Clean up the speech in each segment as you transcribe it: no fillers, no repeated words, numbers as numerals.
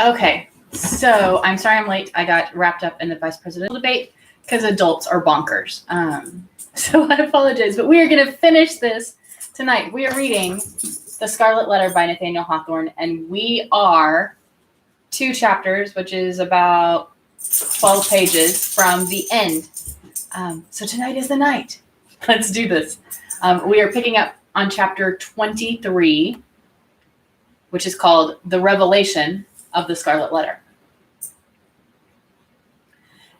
Okay, so I'm sorry I'm late. I got wrapped up in the vice presidential debate because adults are bonkers. So I apologize, but we are going to finish this tonight. We are reading The Scarlet Letter by Nathaniel Hawthorne, and we are 2 chapters, which is about 12 pages from the end. So tonight is the night. Let's do this. We are picking up on chapter 23, which is called The Revelation of the Scarlet Letter.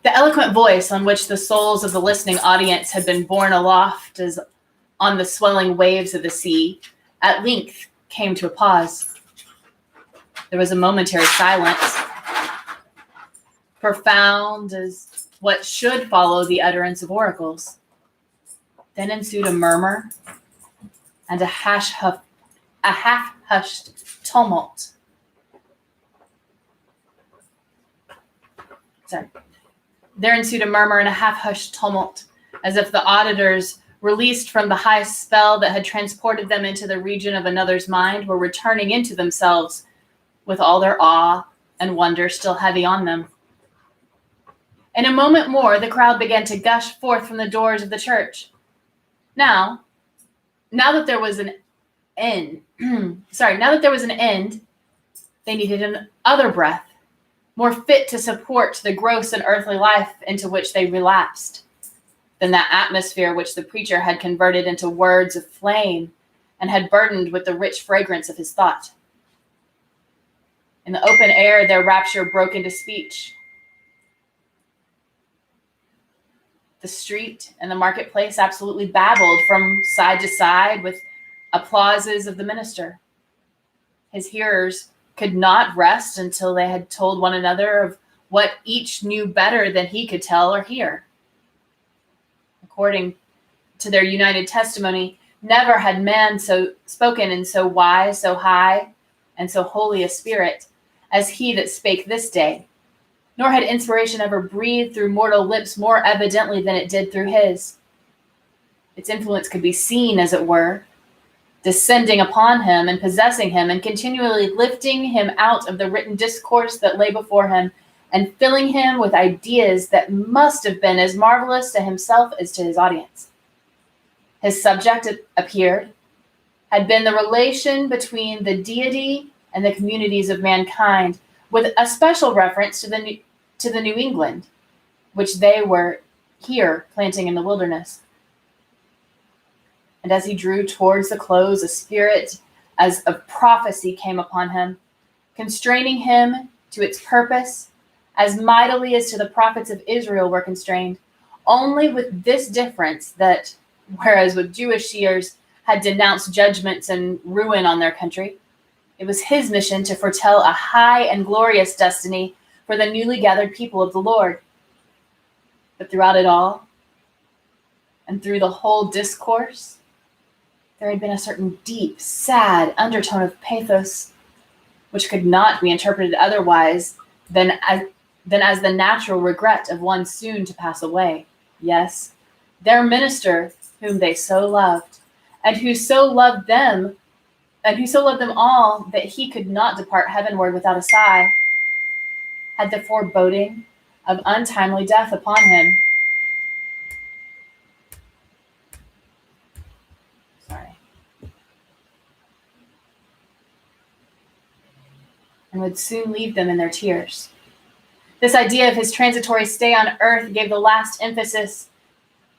The eloquent voice on which the souls of the listening audience had been borne aloft as on the swelling waves of the sea at length came to a pause. There was a momentary silence, profound as what should follow the utterance of oracles. Then ensued a murmur and a half-hushed tumult. There ensued a murmur and a half-hushed tumult, as if the auditors, released from the high spell that had transported them into the region of another's mind, were returning into themselves with all their awe and wonder still heavy on them. In a moment more, the crowd began to gush forth from the doors of the church. Now that there was an end, they needed another breath, more fit to support the gross and earthly life into which they relapsed, than that atmosphere which the preacher had converted into words of flame and had burdened with the rich fragrance of his thought. In the open air, their rapture broke into speech. The street and the marketplace absolutely babbled from side to side with applauses of the minister. His hearers could not rest until they had told one another of what each knew better than he could tell or hear. According to their united testimony, never had man so spoken in so wise, so high, and so holy a spirit as he that spake this day, nor had inspiration ever breathed through mortal lips more evidently than it did through his. Its influence could be seen, as it were, descending upon him and possessing him and continually lifting him out of the written discourse that lay before him and filling him with ideas that must have been as marvelous to himself as to his audience. His subject, it appeared, had been the relation between the deity and the communities of mankind, with a special reference to the New England, which they were here planting in the wilderness. And as he drew towards the close, a spirit as of prophecy came upon him, constraining him to its purpose as mightily as to the prophets of Israel were constrained, only with this difference that, whereas with Jewish seers had denounced judgments and ruin on their country, it was his mission to foretell a high and glorious destiny for the newly gathered people of the Lord. But throughout it all, and through the whole discourse, there had been a certain deep, sad undertone of pathos, which could not be interpreted otherwise than as the natural regret of one soon to pass away. Yes, their minister, whom they so loved, and who so loved them all that he could not depart heavenward without a sigh, had the foreboding of untimely death upon him. And would soon leave them in their tears. This idea of his transitory stay on earth gave the last emphasis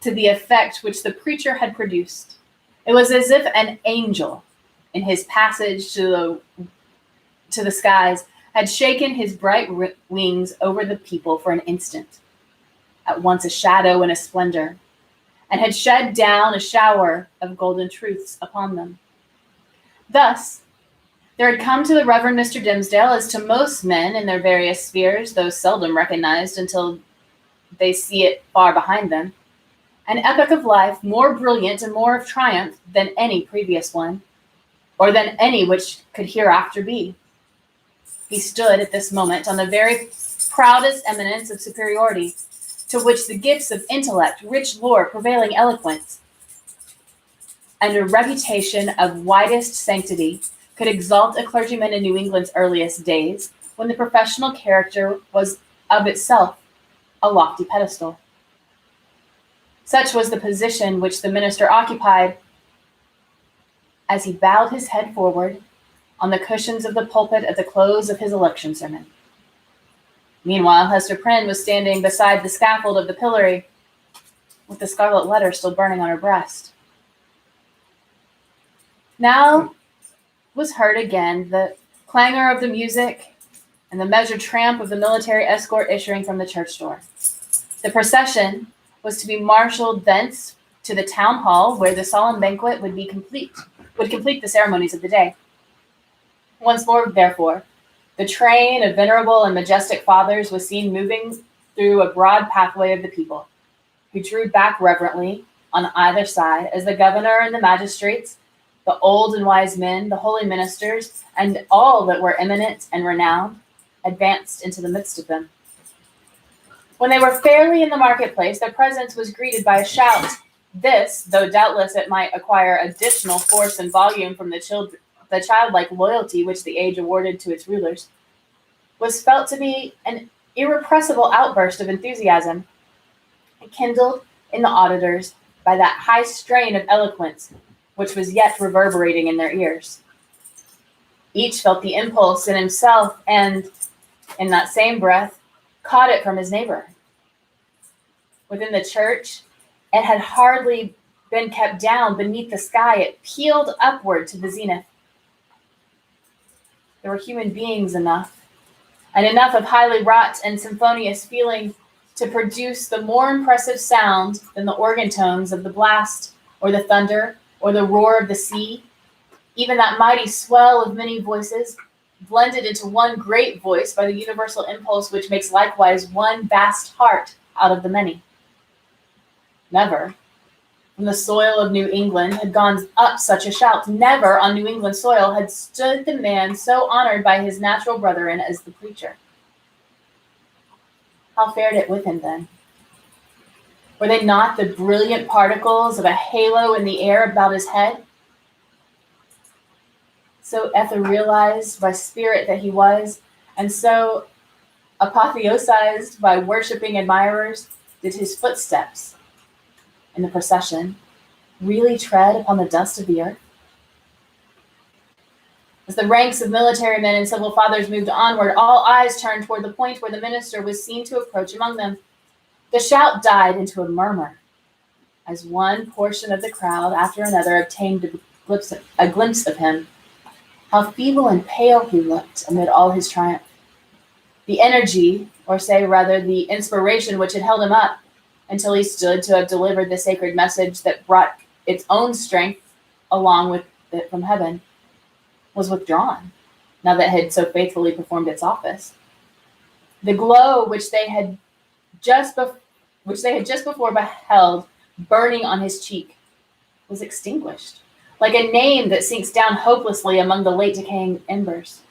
to the effect which the preacher had produced. It was as if an angel, in his passage to the skies, had shaken his bright wings over the people for an instant, at once a shadow and a splendor, and had shed down a shower of golden truths upon them. Thus, there had come to the Reverend Mr. Dimsdale, as to most men in their various spheres, though seldom recognized until they see it far behind them, an epoch of life more brilliant and more of triumph than any previous one, or than any which could hereafter be. He stood at this moment on the very proudest eminence of superiority, to which the gifts of intellect, rich lore, prevailing eloquence, and a reputation of widest sanctity could exalt a clergyman in New England's earliest days, when the professional character was of itself a lofty pedestal. Such was the position which the minister occupied as he bowed his head forward on the cushions of the pulpit at the close of his election sermon. Meanwhile, Hester Prynne was standing beside the scaffold of the pillory, with the scarlet letter still burning on her breast. Now was heard again the clangor of the music and the measured tramp of the military escort issuing from the church door. The procession was to be marshaled thence to the town hall, where the solemn banquet would complete the ceremonies of the day. Once more, therefore, the train of venerable and majestic fathers was seen moving through a broad pathway of the people, who drew back reverently on either side as the governor and the magistrates, the old and wise men, the holy ministers, and all that were eminent and renowned, advanced into the midst of them. When they were fairly in the marketplace, their presence was greeted by a shout. This, though doubtless it might acquire additional force and volume from the childlike loyalty which the age awarded to its rulers, was felt to be an irrepressible outburst of enthusiasm, kindled in the auditors by that high strain of eloquence which was yet reverberating in their ears. Each felt the impulse in himself and, in that same breath, caught it from his neighbor. Within the church, it had hardly been kept down beneath the sky. It pealed upward to the zenith. There were human beings enough, and enough of highly wrought and symphonious feeling to produce the more impressive sound than the organ tones of the blast, or the thunder, or the roar of the sea. Even that mighty swell of many voices, blended into one great voice by the universal impulse which makes likewise one vast heart out of the many. Never, from the soil of New England, had gone up such a shout. Never on New England soil had stood the man so honored by his natural brethren as the preacher. How fared it with him then? Were they not the brilliant particles of a halo in the air about his head? So etherealized by spirit that he was, and so apotheosized by worshiping admirers, did his footsteps in the procession really tread upon the dust of the earth? As the ranks of military men and civil fathers moved onward, all eyes turned toward the point where the minister was seen to approach among them. The shout died into a murmur, as one portion of the crowd after another obtained a glimpse of him. How feeble and pale he looked amid all his triumph. The energy, or say rather the inspiration which had held him up until he stood to have delivered the sacred message that brought its own strength along with it from heaven, was withdrawn, now that it had so faithfully performed its office. The glow which they had just before beheld burning on his cheek was extinguished, like a name that sinks down hopelessly among the late decaying embers.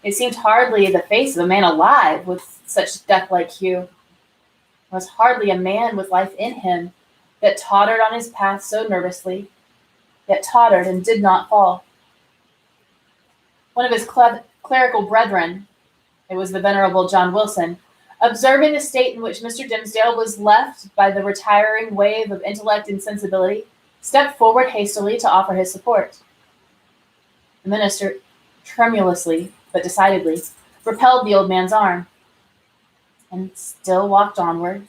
It seemed hardly the face of a man alive with such death-like hue. It was hardly a man with life in him that tottered on his path so nervously, yet tottered and did not fall. One of his clerical brethren, it was the venerable John Wilson, observing the state in which Mr. Dimmesdale was left by the retiring wave of intellect and sensibility, stepped forward hastily to offer his support. The minister, tremulously but decidedly, repelled the old man's arm, and still walked onward,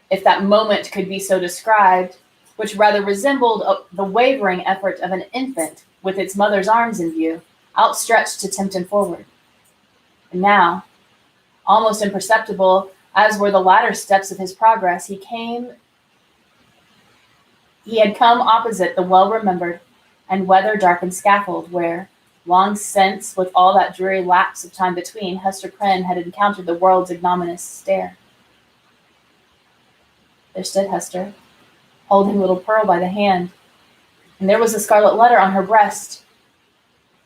if that moment could be so described, which rather resembled the wavering effort of an infant with its mother's arms in view, outstretched to tempt him forward. And now, almost imperceptible as were the latter steps of his progress, he had come opposite the well-remembered and weather-darkened scaffold where, long since, with all that dreary lapse of time between, Hester Prynne had encountered the world's ignominious stare. There stood Hester, holding little Pearl by the hand, and there was the scarlet letter on her breast.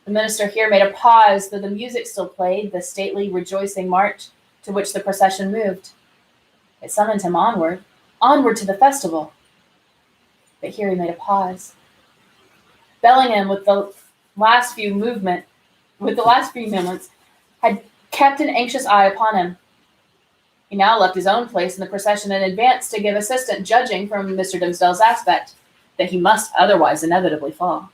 The minister here made a pause, though the music still played, the stately, rejoicing march to which the procession moved. It summoned him onward to the festival. But here he made a pause. Bellingham, with the last few movement with the last few moments, had kept an anxious eye upon him. He now left his own place in the procession and advanced to give assistance, judging from Mr. Dimmesdale's aspect that he must otherwise inevitably fall.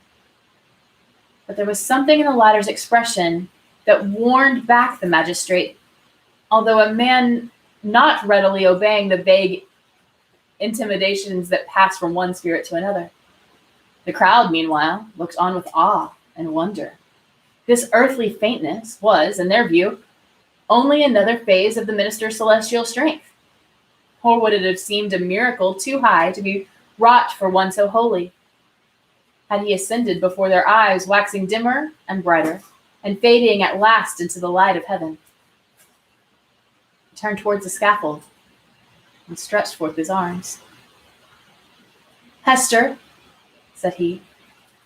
But there was something in the latter's expression that warned back the magistrate, although a man not readily obeying the vague intimidations that pass from one spirit to another. The crowd, meanwhile, looked on with awe and wonder. This earthly faintness was, in their view, only another phase of the minister's celestial strength. Or would it have seemed a miracle too high to be wrought for one so holy? Had he ascended before their eyes, waxing dimmer and brighter, and fading at last into the light of heaven? He turned towards the scaffold and stretched forth his arms. "Hester," said he,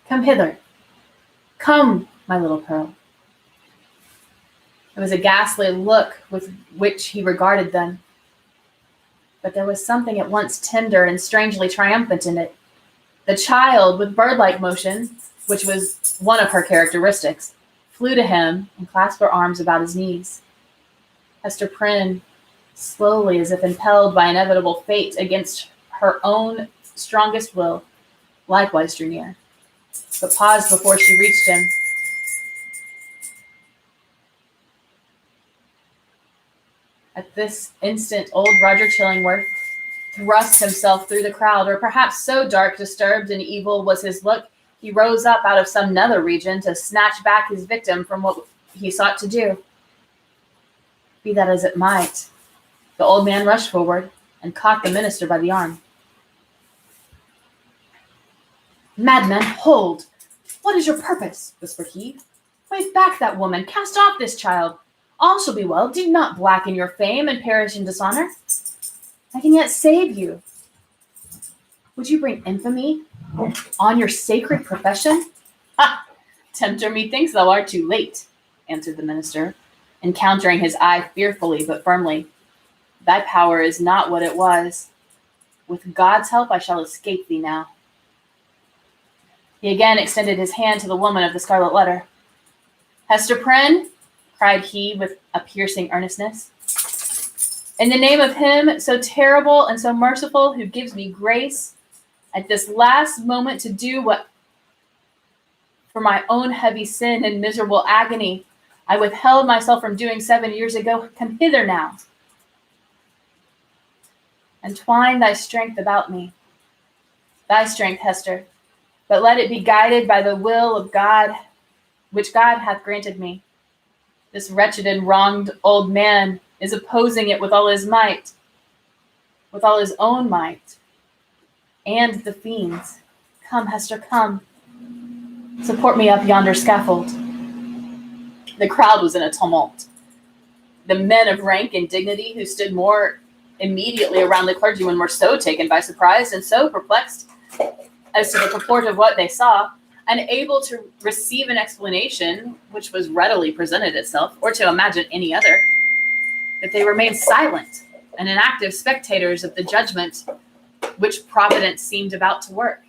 "come hither. Come, my little pearl." It was a ghastly look with which he regarded them, but there was something at once tender and strangely triumphant in it. The child, with bird-like motion, which was one of her characteristics, flew to him and clasped her arms about his knees. Hester Prynne, slowly, as if impelled by inevitable fate against her own strongest will, likewise drew near, but paused before she reached him. At this instant, old Roger Chillingworth thrust himself through the crowd, or perhaps so dark, disturbed, and evil was his look, he rose up out of some nether region to snatch back his victim from what he sought to do. Be that as it might, the old man rushed forward and caught the minister by the arm. "Madman, hold! What is your purpose?" whispered he. "Wave back that woman! Cast off this child! All shall be well. Do not blacken your fame and perish in dishonor. I can yet save you. Would you bring infamy on your sacred profession?" "Ha! Tempter, methinks thou art too late," answered the minister, encountering his eye fearfully but firmly. "Thy power is not what it was. With God's help I shall escape thee now." He again extended his hand to the woman of the scarlet letter. "Hester Prynne," cried he with a piercing earnestness, "in the name of him so terrible and so merciful, who gives me grace at this last moment to do what for my own heavy sin and miserable agony I withheld myself from doing 7 years ago, come hither now, and twine thy strength about me. Thy strength, Hester, but let it be guided by the will of God, which God hath granted me. This wretched and wronged old man is opposing it with all his might, with all his own might, and the fiend's. Come, Hester, come. Support me up yonder scaffold." The crowd was in a tumult. The men of rank and dignity who stood more immediately around the clergyman were so taken by surprise and so perplexed as to the purport of what they saw, unable to receive an explanation which was readily presented itself, or to imagine any other, that they remained silent and inactive spectators of the judgment which Providence seemed about to work.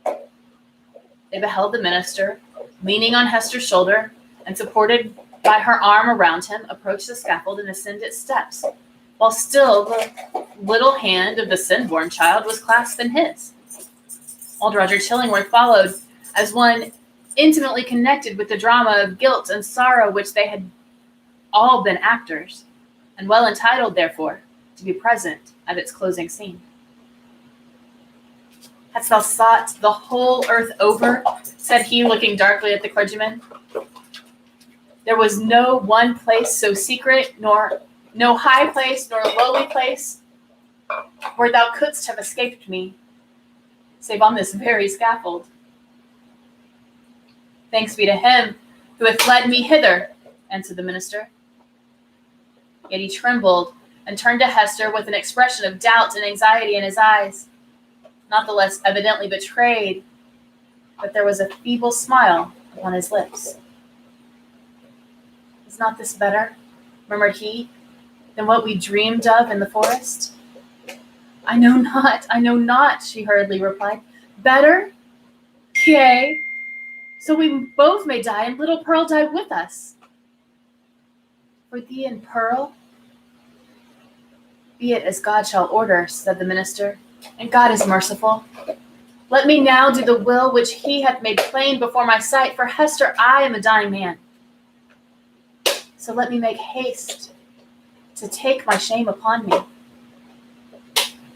They beheld the minister, leaning on Hester's shoulder and supported by her arm around him, approach the scaffold and ascend its steps, while still the little hand of the sin-born child was clasped in his. Old Roger Chillingworth followed as one intimately connected with the drama of guilt and sorrow which they had all been actors, and well entitled, therefore, to be present at its closing scene. "Hast thou sought the whole earth over?" said he, looking darkly at the clergyman. "There was no one place so secret, nor no high place, nor lowly place, where thou couldst have escaped me, save on this very scaffold. Thanks be to him who hath led me hither," answered the minister. Yet he trembled and turned to Hester with an expression of doubt and anxiety in his eyes, not the less evidently betrayed, but there was a feeble smile upon his lips. "Is not this better," murmured he, "than what we dreamed of in the forest?" I know not, she hurriedly replied. "Better? Yea, so we both may die, and little Pearl die with us. For thee and Pearl, be it as God shall order, said the minister, and God is merciful. Let me now do the will which he hath made plain before my sight, for Hester, I am a dying man. So let me make haste to take my shame upon me.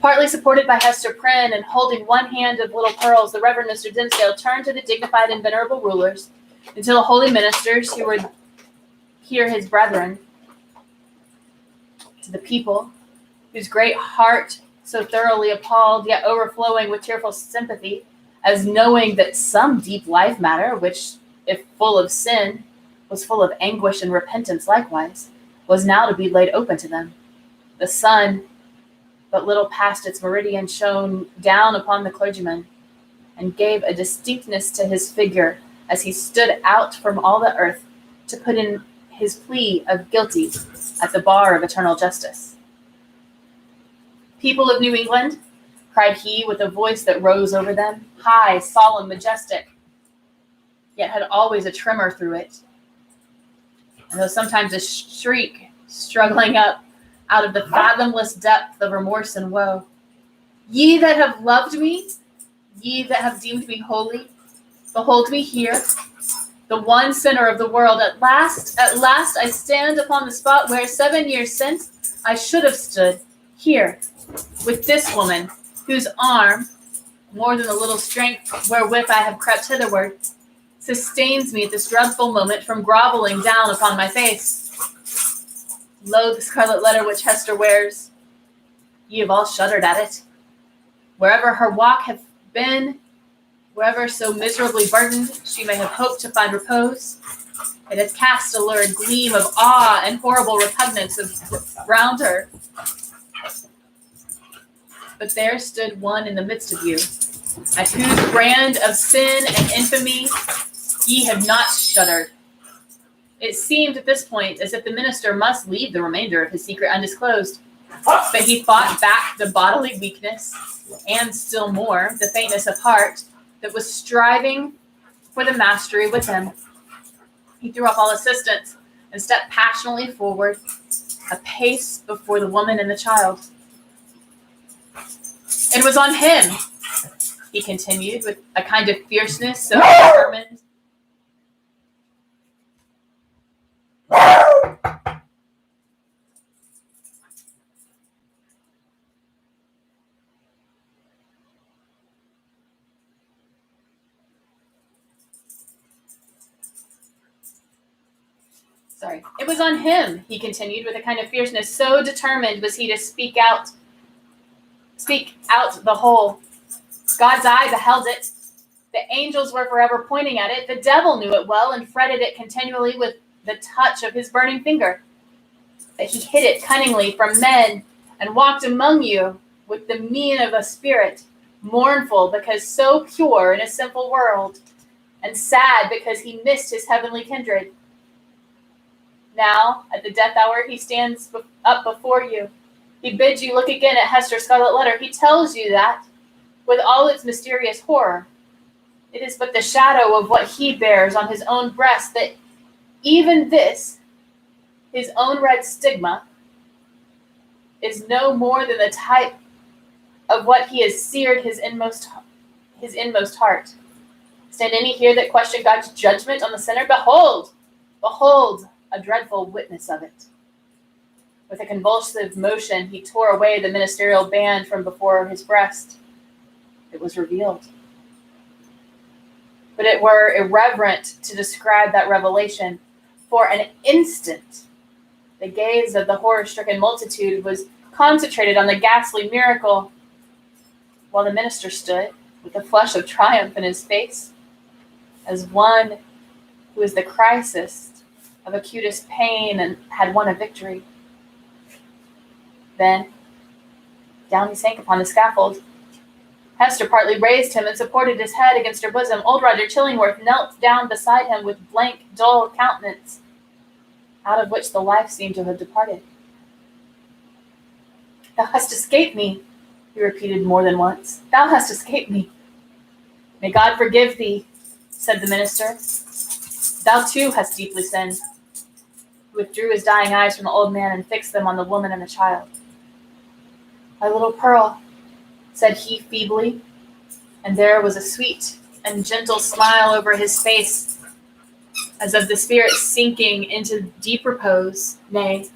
Partly supported by Hester Prynne and holding one hand of little Pearl's, the Reverend Mr. Dimmesdale turned to the dignified and venerable rulers, until the holy ministers who would hear his brethren, to the people, whose great heart so thoroughly appalled, yet overflowing with tearful sympathy, as knowing that some deep life matter, which, if full of sin, was full of anguish and repentance likewise, was now to be laid open to them. The sun, but little past its meridian, shone down upon the clergyman, and gave a distinctness to his figure as he stood out from all the earth to put in his plea of guilty at the bar of eternal justice. People of New England, cried he with a voice that rose over them, high, solemn, majestic, yet had always a tremor through it, and though sometimes a shriek struggling up out of the fathomless depth of remorse and woe. Ye that have loved me, ye that have deemed me holy, behold me here, the one sinner of the world. At last I stand upon the spot where 7 years since I should have stood, here, with this woman, whose arm, more than the little strength wherewith I have crept hitherward, sustains me at this dreadful moment from groveling down upon my face. Lo, the scarlet letter which Hester wears. Ye have all shuddered at it. Wherever her walk hath been, wherever so miserably burdened she may have hoped to find repose, it hath cast a lurid gleam of awe and horrible repugnance round her. But there stood one in the midst of you, at whose brand of sin and infamy ye have not shuddered. It seemed at this point as if the minister must leave the remainder of his secret undisclosed, but he fought back the bodily weakness, and still more, the faintness of heart that was striving for the mastery with him. He threw off all assistance and stepped passionately forward, a pace before the woman and the child. It was on him, he continued, with a kind of fierceness so determined. It was on him, he continued, with a kind of fierceness, so determined was he to speak out the whole. God's eye beheld it. The angels were forever pointing at it. The devil knew it well and fretted it continually with the touch of his burning finger. That he hid it cunningly from men and walked among you with the mien of a spirit, mournful because so pure in a simple world, and sad because he missed his heavenly kindred. Now, at the death hour, he stands up before you. He bids you look again at Hester's scarlet letter. He tells you that, with all its mysterious horror, it is but the shadow of what he bears on his own breast, that even this, his own red stigma, is no more than the type of what he has seared his inmost heart. Stand any here that question God's judgment on the sinner? Behold, a dreadful witness of it. With a convulsive motion, he tore away the ministerial band from before his breast. It was revealed. But it were irreverent to describe that revelation. For an instant, the gaze of the horror-stricken multitude was concentrated on the ghastly miracle, while the minister stood with a flush of triumph in his face, as one who is the crisis of acutest pain and had won a victory. Then, down he sank upon the scaffold. Hester partly raised him and supported his head against her bosom. Old Roger Chillingworth knelt down beside him with blank, dull countenance, out of which the life seemed to have departed. Thou hast escaped me, he repeated more than once. Thou hast escaped me. May God forgive thee. said the minister. Thou too hast deeply sinned. He withdrew his dying eyes from the old man and fixed them on the woman and the child. My little Pearl, said he feebly, and there was a sweet and gentle smile over his face, as of the spirit sinking into deep repose. Nay,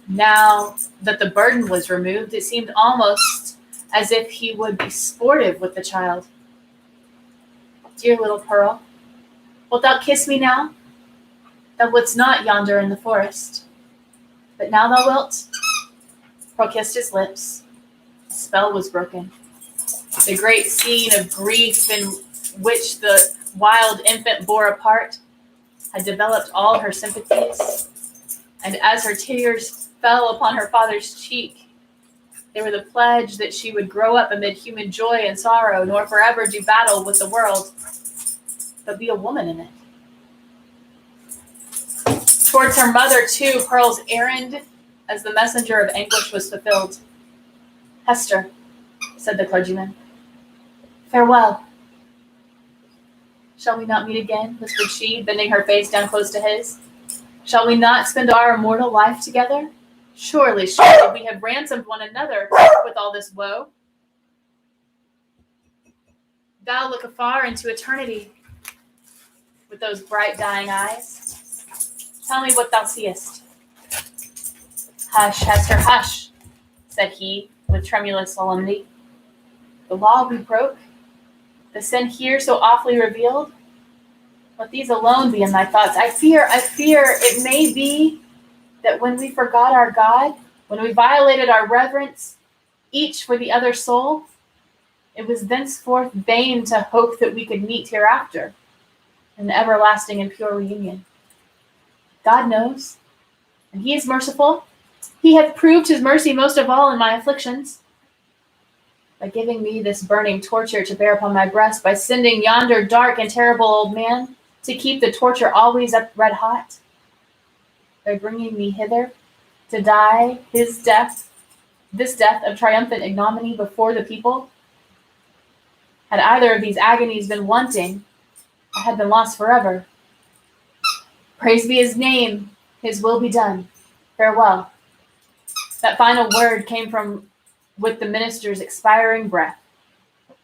now that the burden was removed, it seemed almost as if he would be sportive with the child. Dear little Pearl, wilt thou kiss me now? Thou wouldst not yonder in the forest, but now thou wilt. Pearl kissed his lips. The spell was broken. The great scene of grief in which the wild infant bore a part had developed all her sympathies, and as her tears fell upon her father's cheek, they were the pledge that she would grow up amid human joy and sorrow, nor forever do battle with the world, but be a woman in it. Towards her mother, too, Pearl's errand as the messenger of anguish was fulfilled. Hester, said the clergyman, farewell. Shall we not meet again, whispered she, bending her face down close to his? Shall we not spend our immortal life together? Surely, we have ransomed one another with all this woe. Thou look afar into eternity with those bright dying eyes. Tell me what thou seest. Hush, Hester, hush, said he with tremulous solemnity. The law we broke, the sin here so awfully revealed, let these alone be in thy thoughts. I fear it may be that when we forgot our God, when we violated our reverence, each for the other's soul, it was thenceforth vain to hope that we could meet hereafter in an everlasting and pure reunion. God knows, and he is merciful. He hath proved his mercy most of all in my afflictions, by giving me this burning torture to bear upon my breast, by sending yonder dark and terrible old man to keep the torture always up red hot, by bringing me hither to die this death of triumphant ignominy before the people. Had either of these agonies been wanting, I had been lost forever. Praise be his name, his will be done. Farewell. That final word came from with the minister's expiring breath.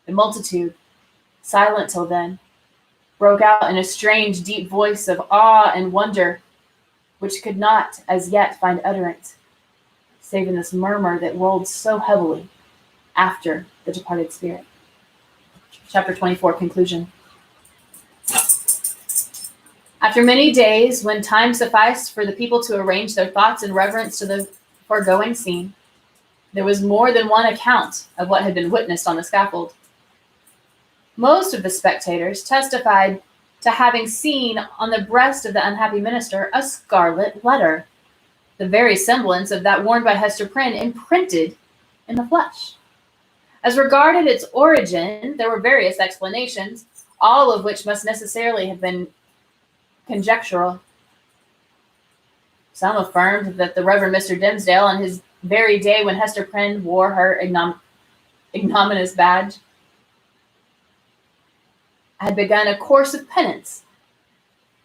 The multitude, silent till then, broke out in a strange, deep voice of awe and wonder, which could not as yet find utterance, save in this murmur that rolled so heavily after the departed spirit. Chapter 24, conclusion. After many days, when time sufficed for the people to arrange their thoughts in reverence to the foregoing scene, there was more than one account of what had been witnessed on the scaffold. Most of the spectators testified to having seen on the breast of the unhappy minister a scarlet letter, the very semblance of that worn by Hester Prynne, imprinted in the flesh. As regarded its origin, there were various explanations, all of which must necessarily have been conjectural. Some affirmed that the Reverend Mr. Dimmesdale, on his very day when Hester Prynne wore her ignominious badge, had begun a course of penance,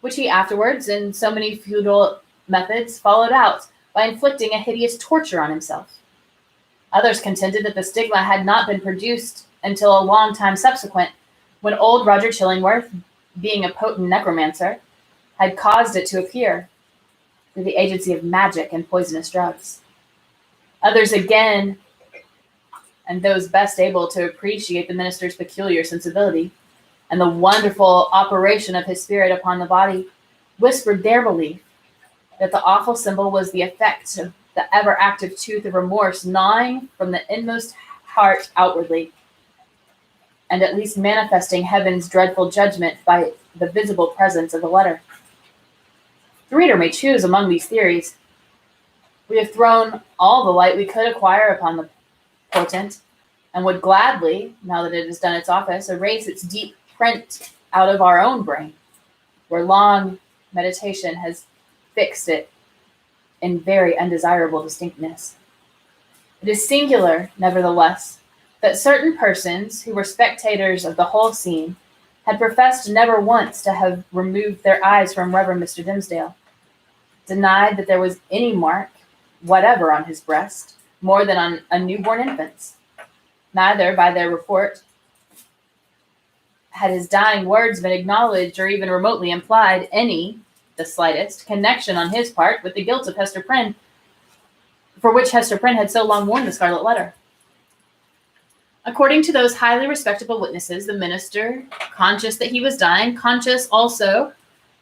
which he afterwards, in so many futile methods, followed out by inflicting a hideous torture on himself. Others contended that the stigma had not been produced until a long time subsequent, when old Roger Chillingworth, being a potent necromancer, had caused it to appear through the agency of magic and poisonous drugs. Others again, and those best able to appreciate the minister's peculiar sensibility and the wonderful operation of his spirit upon the body, whispered their belief that the awful symbol was the effect of the ever-active tooth of remorse gnawing from the inmost heart outwardly, and at least manifesting heaven's dreadful judgment by the visible presence of the letter. The reader may choose among these theories. We have thrown all the light we could acquire upon the portent, and would gladly, now that it has done its office, erase its deep print out of our own brain, where long meditation has fixed it in very undesirable distinctness. It is singular, nevertheless, that certain persons who were spectators of the whole scene had professed never once to have removed their eyes from Reverend Mr. Dimmesdale, denied that there was any mark whatever on his breast, more than on a newborn infant's. Neither, by their report, had his dying words been acknowledged or even remotely implied the slightest, connection on his part with the guilt of Hester Prynne, for which Hester Prynne had so long worn the scarlet letter. According to those highly respectable witnesses, the minister, conscious that he was dying, conscious also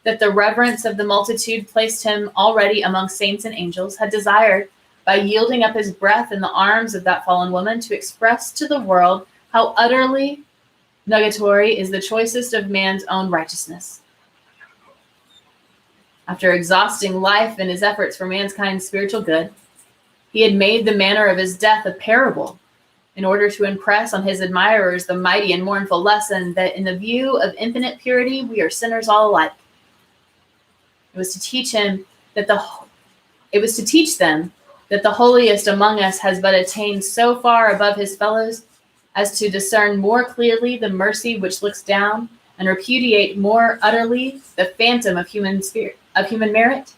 that the reverence of the multitude placed him already among saints and angels, had desired, by yielding up his breath in the arms of that fallen woman, to express to the world how utterly nugatory is the choicest of man's own righteousness. After exhausting life in his efforts for mankind's spiritual good, he had made the manner of his death a parable, in order to impress on his admirers the mighty and mournful lesson that in the view of infinite purity we are sinners all alike. It was to teach them that the holiest among us has but attained so far above his fellows as to discern more clearly the mercy which looks down, and repudiate more utterly the phantom of human merit,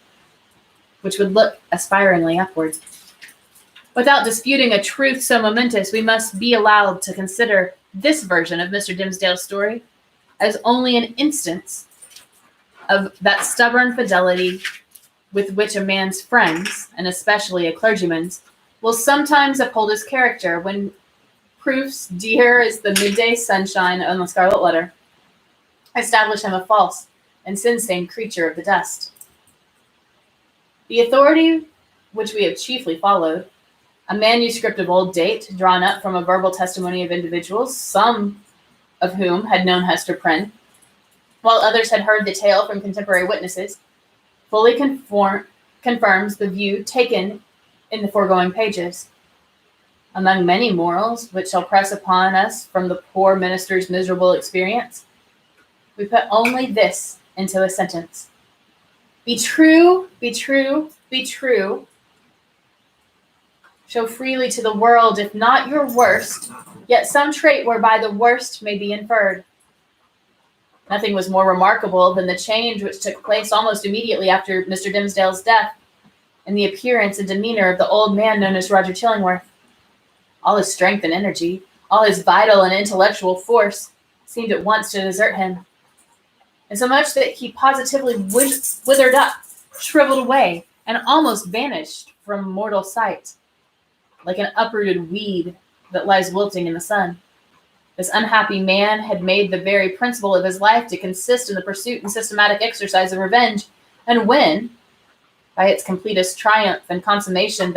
which would look aspiringly upward. Without disputing a truth so momentous, we must be allowed to consider this version of Mr. Dimmesdale's story as only an instance of that stubborn fidelity with which a man's friends, and especially a clergyman's, will sometimes uphold his character when proofs dear as the midday sunshine on the scarlet letter establish him a false and sin-stained creature of the dust. The authority which we have chiefly followed, a manuscript of old date, drawn up from a verbal testimony of individuals, some of whom had known Hester Prynne, while others had heard the tale from contemporary witnesses, fully confirms the view taken in the foregoing pages. Among many morals which shall press upon us from the poor minister's miserable experience, we put only this into a sentence: be true, be true, be true. Show freely to the world, if not your worst, yet some trait whereby the worst may be inferred. Nothing was more remarkable than the change which took place almost immediately after Mr. Dimmesdale's death in the appearance and demeanor of the old man known as Roger Chillingworth. All his strength and energy, all his vital and intellectual force seemed at once to desert him, insomuch that he positively withered up, shriveled away, and almost vanished from mortal sight, like an uprooted weed that lies wilting in the sun. This unhappy man had made the very principle of his life to consist in the pursuit and systematic exercise of revenge, and when, by its completest triumph and consummation,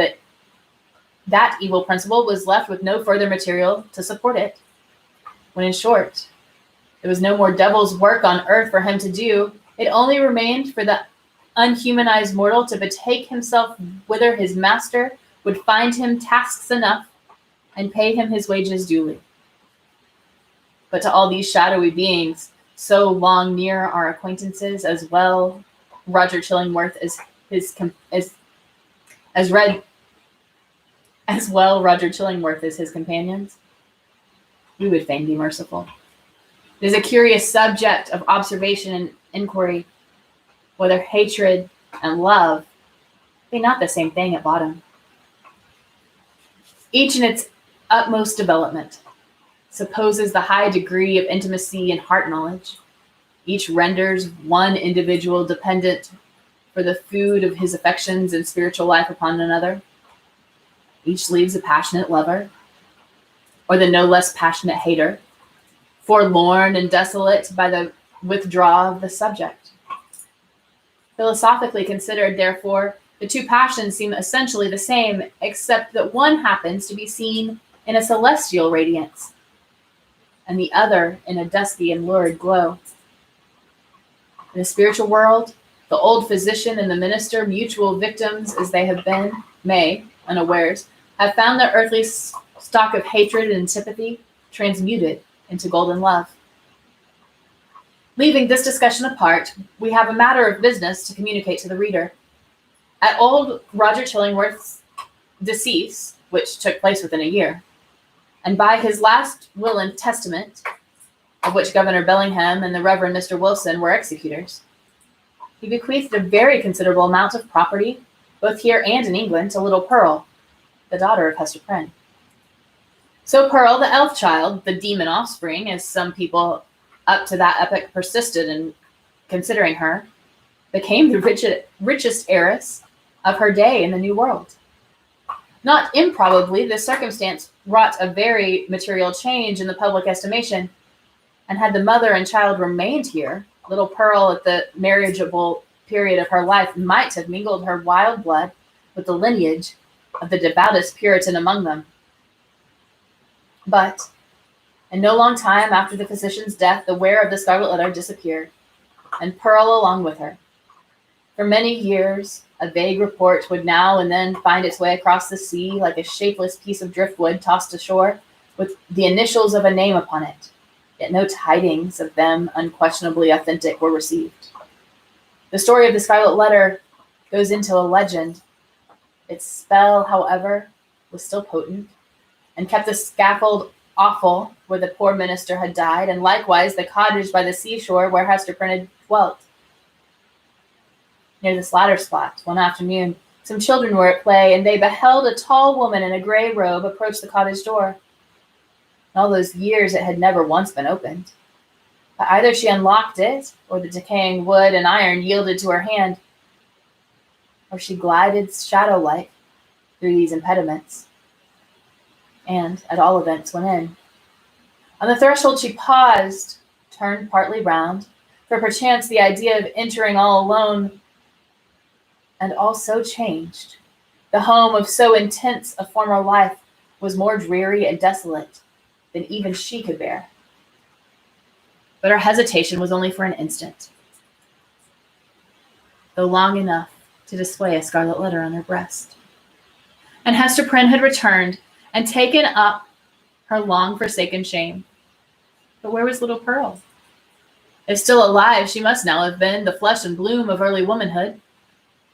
that evil principle was left with no further material to support it, when, in short, there was no more devil's work on earth for him to do, it only remained for the unhumanized mortal to betake himself whither his master would find him tasks enough and pay him his wages duly. But to all these shadowy beings, so long near our acquaintances, as well Roger Chillingworth as his companions, we would fain be merciful. It is a curious subject of observation and inquiry, whether hatred and love be not the same thing at bottom. Each in its utmost development supposes the high degree of intimacy and heart knowledge. Each renders one individual dependent for the food of his affections and spiritual life upon another. Each leaves a passionate lover, or the no less passionate hater, forlorn and desolate by the withdrawal of the subject. Philosophically considered, therefore, the two passions seem essentially the same, except that one happens to be seen in a celestial radiance, and the other in a dusky and lurid glow. In the spiritual world, the old physician and the minister, mutual victims as they have been, may, unawares, have found their earthly stock of hatred and antipathy transmuted into golden love. Leaving this discussion apart, we have a matter of business to communicate to the reader. At old Roger Chillingworth's decease, which took place within a year, and by his last will and testament, of which Governor Bellingham and the Reverend Mr. Wilson were executors. He bequeathed a very considerable amount of property, both here and in England, to little Pearl, the daughter of Hester Prynne. So Pearl, the elf child, the demon offspring, as some people up to that epoch persisted in considering her, became the richest heiress of her day in the New World. Not improbably, this circumstance wrought a very material change in the public estimation, and had the mother and child remained here, little Pearl at the marriageable period of her life might have mingled her wild blood with the lineage of the devoutest Puritan among them. But, in no long time after the physician's death, the wearer of the Scarlet Letter disappeared, and Pearl along with her. For many years, a vague report would now and then find its way across the sea like a shapeless piece of driftwood tossed ashore with the initials of a name upon it, yet no tidings of them unquestionably authentic were received. The story of the Scarlet Letter goes into a legend. Its spell, however, was still potent, and kept the scaffold awful where the poor minister had died, and likewise the cottage by the seashore where Hester Prynne had dwelt. Near this latter spot, one afternoon, some children were at play, and they beheld a tall woman in a gray robe approach the cottage door. In all those years it had never once been opened. But either she unlocked it, or the decaying wood and iron yielded to her hand, or she glided shadow-like through these impediments, and, at all events, went in. On the threshold she paused, turned partly round, for perchance the idea of entering all alone, and all so changed. The home of so intense a former life was more dreary and desolate than even she could bear. But her hesitation was only for an instant, though long enough to display a scarlet letter on her breast. And Hester Prynne had returned and taken up her long-forsaken shame. But where was little Pearl? If still alive, she must now have been the flesh and bloom of early womanhood.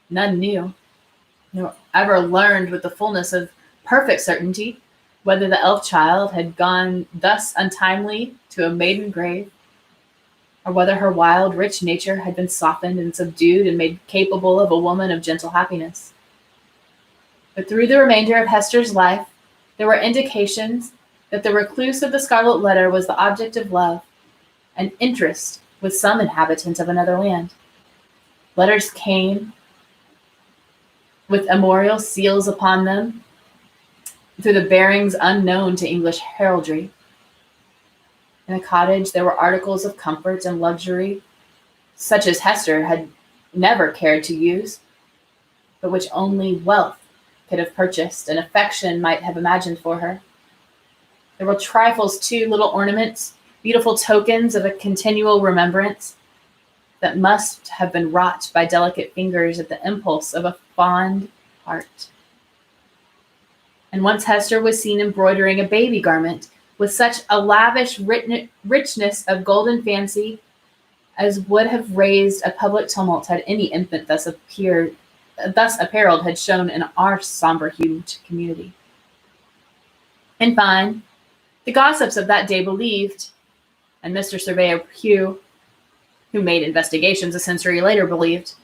None knew, nor ever learned with the fullness of perfect certainty, whether the elf child had gone thus untimely to a maiden grave, or whether her wild, rich nature had been softened and subdued and made capable of a woman of gentle happiness. But through the remainder of Hester's life, there were indications that the recluse of the Scarlet Letter was the object of love and interest with some inhabitant of another land. Letters came with armorial seals upon them through the bearings unknown to English heraldry. In the cottage there were articles of comfort and luxury, such as Hester had never cared to use, but which only wealth could have purchased and affection might have imagined for her. There were trifles too, little ornaments, beautiful tokens of a continual remembrance that must have been wrought by delicate fingers at the impulse of a fond heart. And once Hester was seen embroidering a baby garment with such a lavish richness of golden fancy as would have raised a public tumult had any infant thus apparelled had shown in our somber-hued community. In fine, the gossips of that day believed, and Mr. Surveyor Pugh, who made investigations a century later, believed,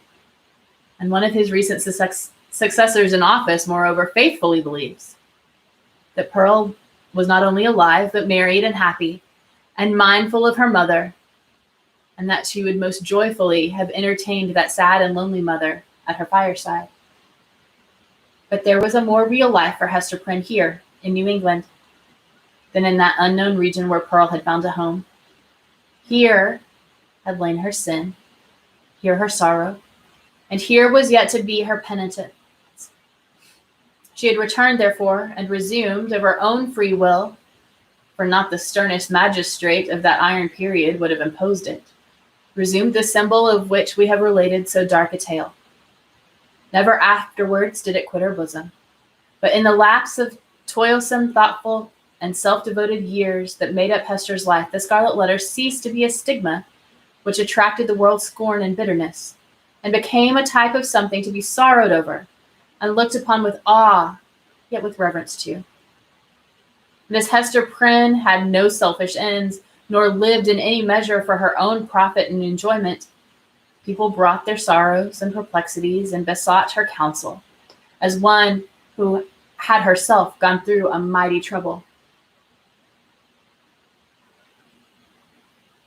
and one of his recent successors in office, moreover, faithfully believes, that Pearl was not only alive, but married and happy, and mindful of her mother, and that she would most joyfully have entertained that sad and lonely mother at her fireside. But there was a more real life for Hester Prynne here in New England than in that unknown region where Pearl had found a home. Here had lain her sin, here her sorrow, and here was yet to be her penitence. She had returned, therefore, and resumed of her own free will, for not the sternest magistrate of that iron period would have imposed it, resumed the symbol of which we have related so dark a tale. Never afterwards did it quit her bosom, but in the lapse of toilsome, thoughtful, and self-devoted years that made up Hester's life, the Scarlet Letter ceased to be a stigma which attracted the world's scorn and bitterness, and became a type of something to be sorrowed over and looked upon with awe, yet with reverence too. Miss Hester Prynne had no selfish ends, nor lived in any measure for her own profit and enjoyment. People brought their sorrows and perplexities and besought her counsel, as one who had herself gone through a mighty trouble.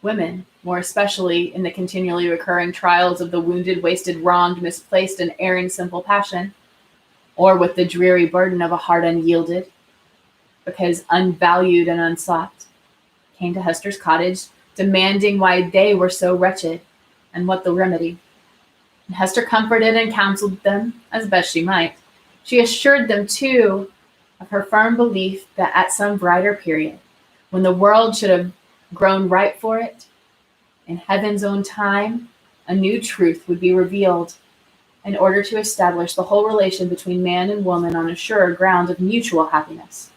Women, more especially in the continually recurring trials of the wounded, wasted, wronged, misplaced, and erring simple passion, or with the dreary burden of a heart unyielded, because unvalued and unsought, came to Hester's cottage, demanding why they were so wretched, and what the remedy. And Hester comforted and counseled them as best she might. She assured them, too, of her firm belief that at some brighter period, when the world should have grown ripe for it, in heaven's own time, a new truth would be revealed in order to establish the whole relation between man and woman on a surer ground of mutual happiness.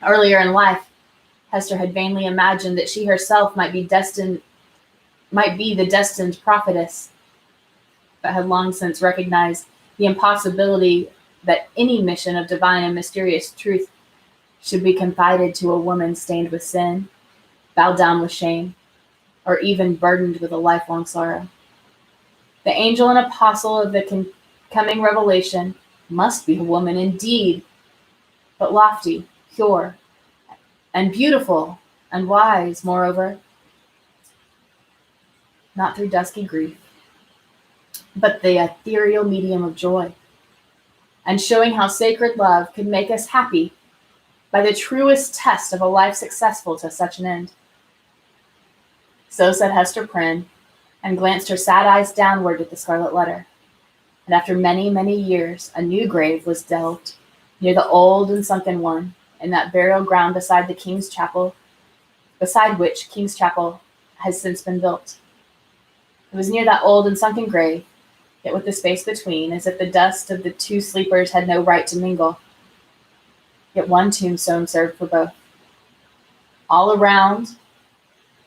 Earlier in life, Hester had vainly imagined that she herself might be the destined prophetess, but had long since recognized the impossibility that any mission of divine and mysterious truth should be confided to a woman stained with sin, bowed down with shame, or even burdened with a lifelong sorrow. The angel and apostle of the coming revelation must be a woman indeed, but lofty, pure, and beautiful, and wise, moreover, not through dusky grief, but the ethereal medium of joy, and showing how sacred love could make us happy by the truest test of a life successful to such an end. So said Hester Prynne, and glanced her sad eyes downward at the scarlet letter. And after many, many years, a new grave was delved near the old and sunken one, in that burial ground beside which King's Chapel has since been built. It was near that old and sunken grave, yet with the space between, as if the dust of the two sleepers had no right to mingle. Yet one tombstone served for both. All around,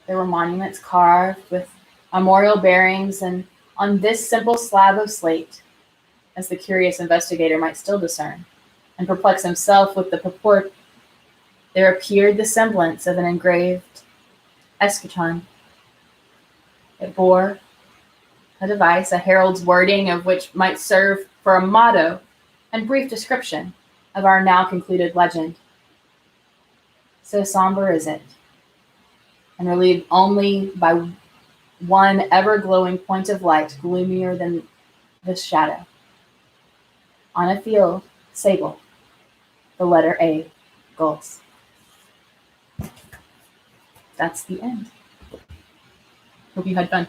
there were monuments carved with armorial bearings, and on this simple slab of slate, as the curious investigator might still discern, and perplex himself with the purport, there appeared the semblance of an engraved eschaton. It bore a device, a herald's wording of which might serve for a motto and brief description of our now concluded legend. So somber is it, and relieved only by one ever-glowing point of light, gloomier than the shadow. On a field, sable, the letter A, gulls. That's the end. Hope you had fun.